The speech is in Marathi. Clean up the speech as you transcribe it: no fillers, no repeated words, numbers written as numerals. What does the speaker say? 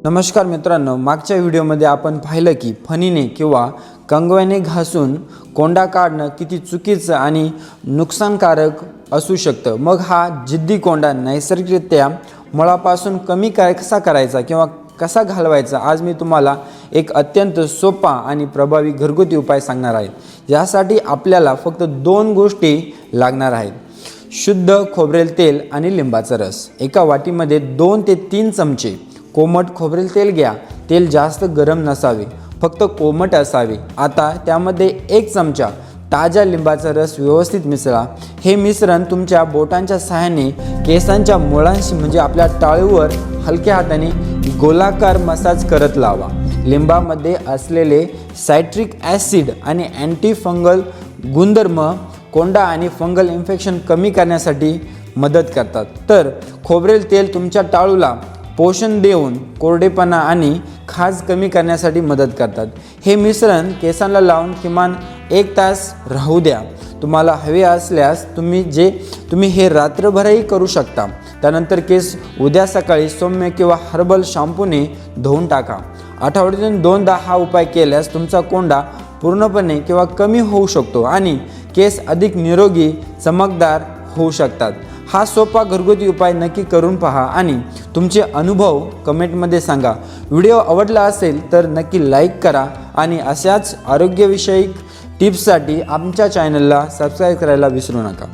नमस्कार मित्रांनो, मागच्या व्हिडिओमध्ये आपण पाहिलं की फणीने किंवा कंगव्याने घासून कोंडा काढणं किती चुकीचं आणि नुकसानकारक असू शकतं। मग हा जिद्दी कोंडा नैसर्गिकरित्या मुळापासून कमी कसा करायचा किंवा कसा घालवायचा, आज मी तुम्हाला एक अत्यंत सोपा आणि प्रभावी घरगुती उपाय सांगणार आहे। यासाठी आपल्याला फक्त 2 गोष्टी लागणार आहेत, शुद्ध खोबरेल तेल आणि लिंबाचा रस। एका वाटीमध्ये 2 ते 3 चमचे कोमट खोबरेल तेल घ्या। तेल जास्त गरम नसावे, फक्त कोमट असावे। आता त्यामध्ये 1 चमचा ताजा लिंबाचा रस व्यवस्थित मिसळा। हे मिश्रण तुमच्या बोटांच्या सहाय्याने केसांच्या मुळांशी म्हणजे आपल्या टाळूवर हलक्या हाताने गोलाकार मसाज करत लावा। लिंबामध्ये असलेले सायट्रिक ॲसिड आणि अँटी फंगल गुणधर्म कोंडा आणि फंगल इन्फेक्शन कमी करण्यासाठी मदत करतात। तर खोबरेल तेल तुमच्या टाळूला पोषण देऊन कोरडेपणा आणि खाज कमी करण्यासाठी मदत करतात। हे मिश्रण केसांना लावून किमान 1 तास राहू द्या। तुम्हाला हवे असल्यास तुम्ही हे रात्रभरही करू शकता। त्यानंतर केस उद्या सकाळी सौम्य किंवा हर्बल शॅम्पूने धुवून टाका। आठवड्यातून 2दा हा उपाय केल्यास तुमचा कोंडा पूर्णपणे किंवा कमी होऊ शकतो आणि केस अधिक निरोगी चमकदार होऊ शकतात। हा सोपा घरगुती उपाय नक्की करून पहा आणि तुमचे अनुभव कमेंटमध्ये सांगा। व्हिडिओ आवडला असेल तर नक्की लाईक करा आणि अशाच आरोग्यविषयक टिप्ससाठी आमच्या चॅनलला सबस्क्राईब करायला विसरू नका।